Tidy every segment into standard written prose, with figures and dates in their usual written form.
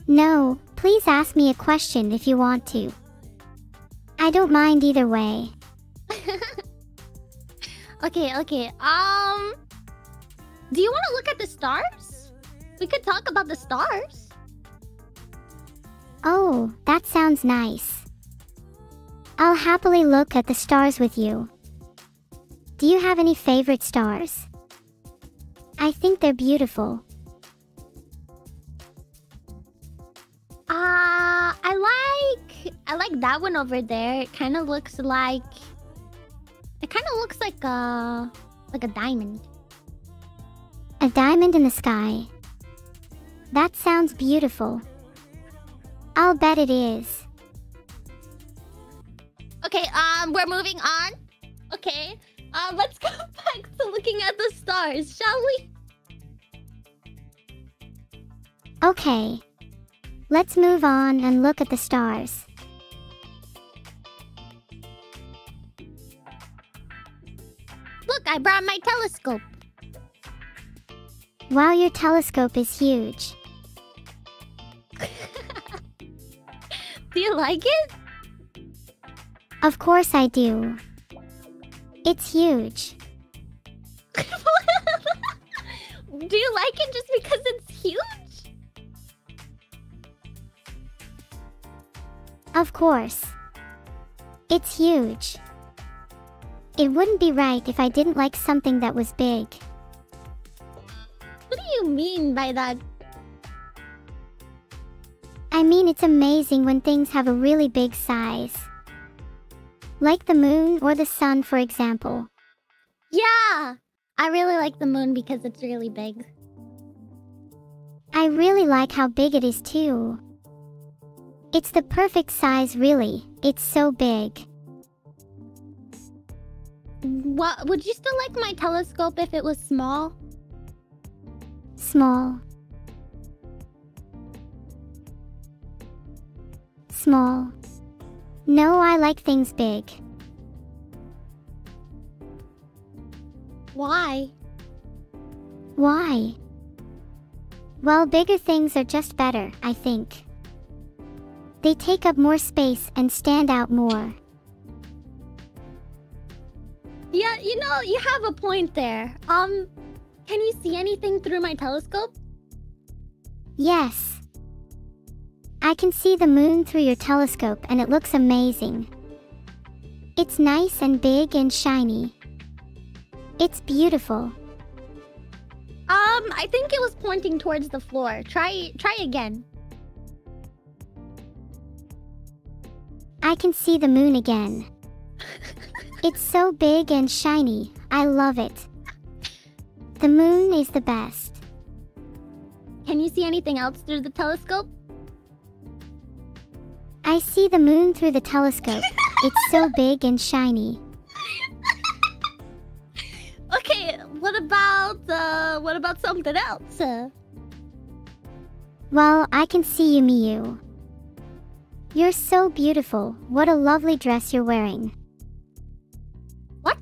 No, please ask me a question if you want to. I don't mind either way. Okay. Do you want to look at the stars? We could talk about the stars. Oh, that sounds nice. I'll happily look at the stars with you. Do you have any favorite stars? I think they're beautiful. I like that one over there. It kind of looks like a diamond. A diamond in the sky. That sounds beautiful. I'll bet it is. Okay, we're moving on. Okay, let's go back to looking at the stars, shall we? Okay. Let's move on and look at the stars. Look, I brought my telescope. Wow, your telescope is huge. Do you like it? Of course I do. It's huge. Do you like it just because it's huge? Of course. It's huge. It wouldn't be right if I didn't like something that was big. What do you mean by that? I mean, it's amazing when things have a really big size. Like the moon or the sun, for example. Yeah! I really like the moon because it's really big. I really like how big it is too. It's the perfect size, really. It's so big. What? Would you still like my telescope if it was small? Small. Small. No, I like things big. Why? Why? Well, bigger things are just better, I think. They take up more space and stand out more. Yeah, you know, you have a point there. Can you see anything through my telescope? Yes. I can see the moon through your telescope and it looks amazing. It's nice and big and shiny. It's beautiful. I think it was pointing towards the floor. Try again. I can see the moon again. It's so big and shiny. I love it. The moon is the best. Can you see anything else through the telescope? I see the moon through the telescope. It's so big and shiny. Okay, what about something else? Well, I can see you, Miyu. You're so beautiful. What a lovely dress you're wearing. What?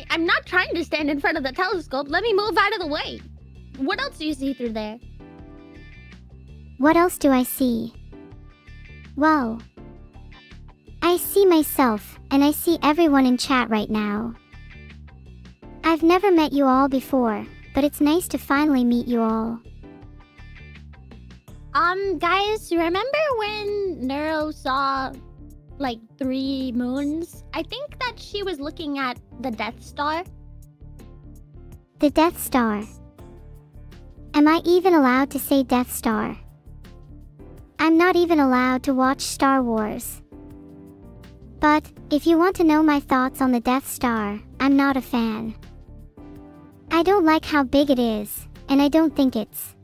I'm not trying to stand in front of the telescope. Let me move out of the way. What else do you see through there? What else do I see? Well, I see myself, and I see everyone in chat right now. I've never met you all before, but it's nice to finally meet you all. Guys, remember when Neuro saw, like, 3 moons? I think that she was looking at the Death Star. The Death Star. Am I even allowed to say Death Star? I'm not even allowed to watch Star Wars. But, if you want to know my thoughts on the Death Star, I'm not a fan. I don't like how big it is, and I don't think it's...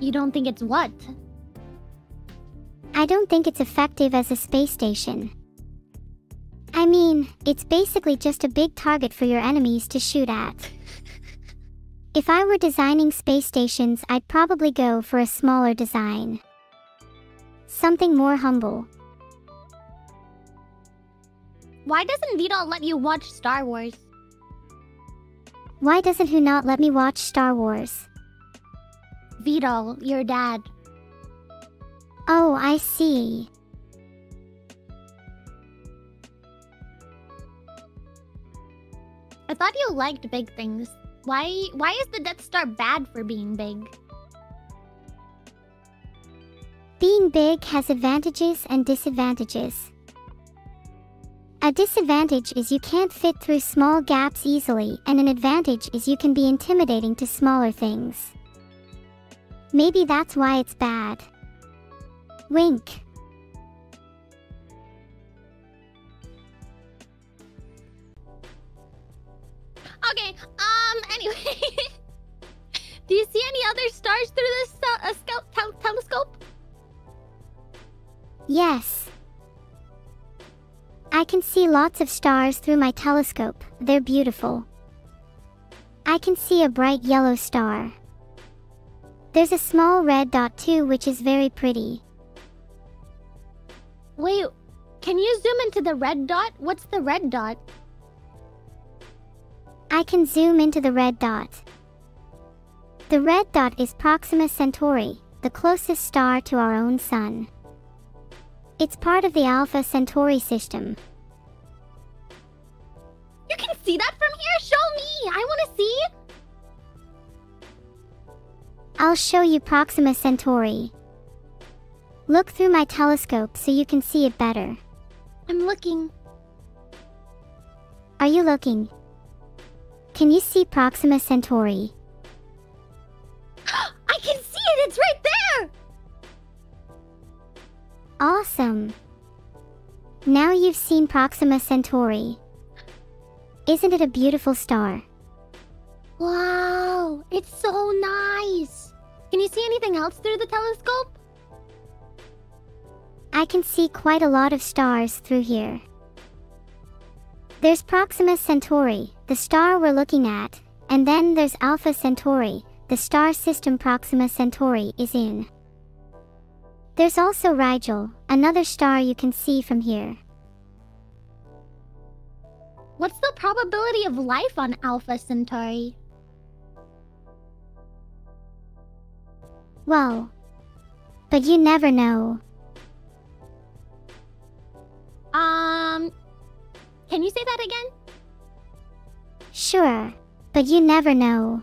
You don't think it's what? I don't think it's effective as a space station. I mean, it's basically just a big target for your enemies to shoot at. If I were designing space stations, I'd probably go for a smaller design. Something more humble. Why doesn't Vedal let you watch Star Wars? Why doesn't who not let me watch Star Wars? Vedal, your dad. Oh, I see. I thought you liked big things. Why is the Death Star bad for being big? Being big has advantages and disadvantages. A disadvantage is you can't fit through small gaps easily, and an advantage is you can be intimidating to smaller things. Maybe that's why it's bad. Wink. Okay, anyway. Do you see any other stars through this telescope? Yes. I can see lots of stars through my telescope. They're beautiful. I can see a bright yellow star. There's a small red dot too, which is very pretty. Wait, can you zoom into the red dot? What's the red dot? I can zoom into the red dot. The red dot is Proxima Centauri, the closest star to our own sun. It's part of the Alpha Centauri system. You can see that from here? Show me! I want to see! I'll show you Proxima Centauri. Look through my telescope so you can see it better. I'm looking. Are you looking? Can you see Proxima Centauri? I can see it! It's right there! Awesome! Now you've seen Proxima Centauri. Isn't it a beautiful star? Wow! It's so nice! Can you see anything else through the telescope? I can see quite a lot of stars through here. There's Proxima Centauri, the star we're looking at, and then there's Alpha Centauri, the star system Proxima Centauri is in. There's also Rigel, another star you can see from here. What's the probability of life on Alpha Centauri? Well, but you never know. Can you say that again? Sure, but you never know.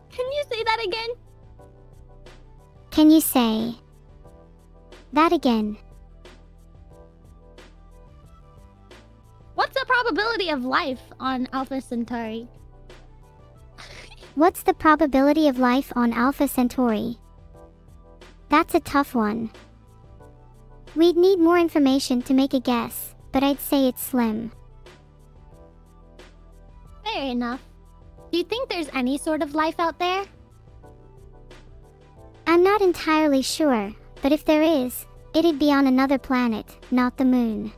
Can you say that again? Can you say that again? What's the probability of life on Alpha Centauri? What's the probability of life on Alpha Centauri? That's a tough one. We'd need more information to make a guess, but I'd say it's slim. Fair enough. Do you think there's any sort of life out there? I'm not entirely sure, but if there is, it'd be on another planet, not the moon.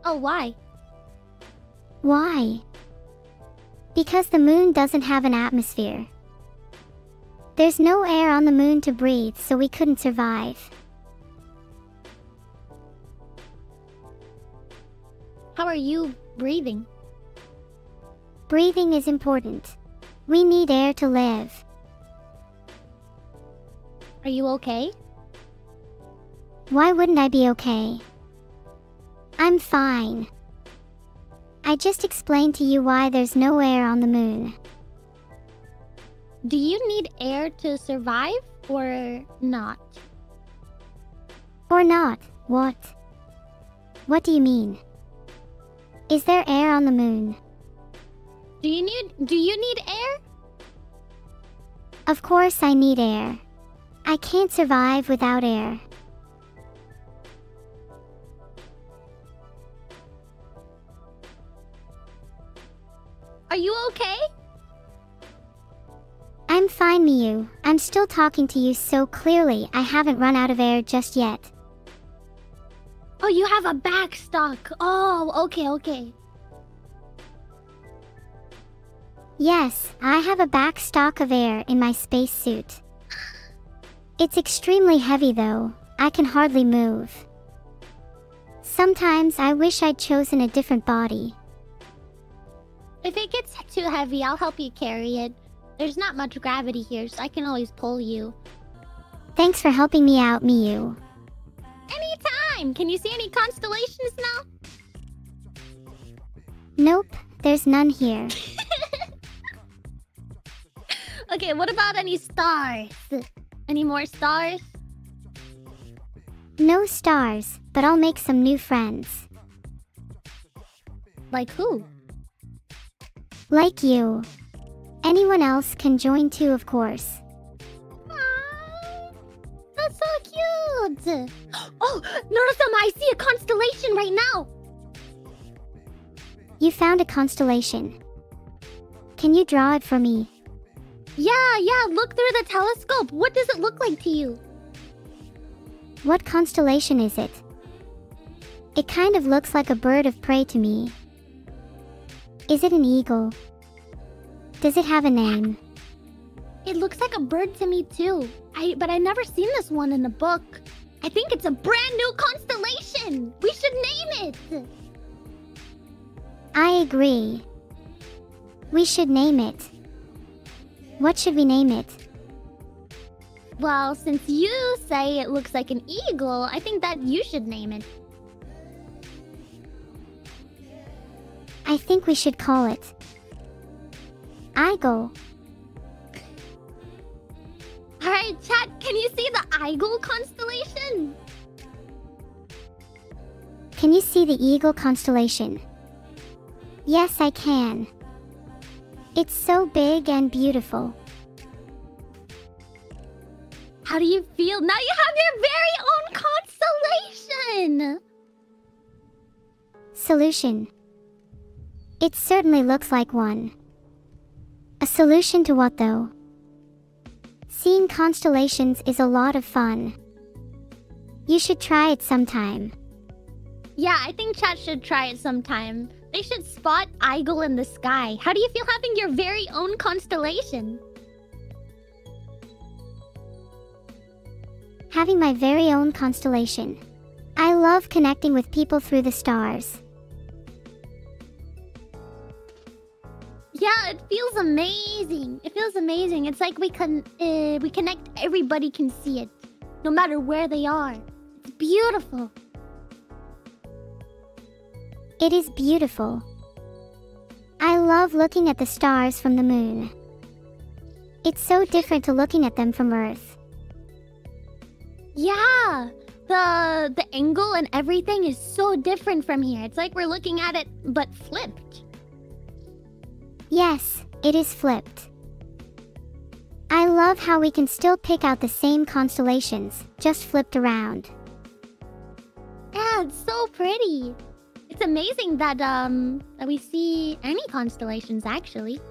Oh, why? Why? Because the moon doesn't have an atmosphere. There's no air on the moon to breathe, so we couldn't survive. How are you breathing? Breathing is important. We need air to live. Are you okay? Why wouldn't I be okay? I'm fine. I just explained to you why there's no air on the moon. Do you need air to survive or not? Or not, what? What do you mean? Is there air on the moon? Do you need air? Of course I need air. I can't survive without air. Are you okay? I'm fine, Miyu. I'm still talking to you so clearly. I haven't run out of air just yet. Oh, you have a backstock. Oh, okay. Yes, I have a backstock of air in my spacesuit. It's extremely heavy though. I can hardly move. Sometimes I wish I'd chosen a different body. If it gets too heavy, I'll help you carry it. There's not much gravity here, so I can always pull you. Thanks for helping me out, Miyu. Anytime! Can you see any constellations now? Nope, there's none here. Okay, what about any stars? Any more stars? No stars, but I'll make some new friends. Like who? Like you. Anyone else can join too, of course. Aww, that's so cute! Oh, Neuro-Sama, I see a constellation right now! You found a constellation. Can you draw it for me? Yeah, look through the telescope. What does it look like to you? What constellation is it? It kind of looks like a bird of prey to me. Is it an eagle? Does it have a name? It looks like a bird to me too. But I never seen this one in the book. I think it's a brand new constellation. We should name it. I agree. We should name it. What should we name it? Well, since you say it looks like an eagle, I think that you should name it. I think we should call it Eagle. Alright, chat, can you see the Eagle constellation? Can you see the eagle constellation? Yes, I can. It's so big and beautiful. How do you feel? Now you have your very own constellation! Solution. It certainly looks like one. A solution to what though? Seeing constellations is a lot of fun. You should try it sometime. Yeah, I think chat should try it sometime. They should spot Eagle in the sky. How do you feel having your very own constellation? Having my very own constellation. I love connecting with people through the stars. Yeah, it feels amazing. It feels amazing. It's like we connect, everybody can see it. No matter where they are. It's beautiful. It is beautiful. I love looking at the stars from the moon. It's so different to looking at them from Earth. Yeah, the angle and everything is so different from here. It's like we're looking at it, but flipped. Yes, it is flipped. I love how we can still pick out the same constellations, just flipped around. Yeah, it's so pretty. It's amazing that we see any constellations, actually.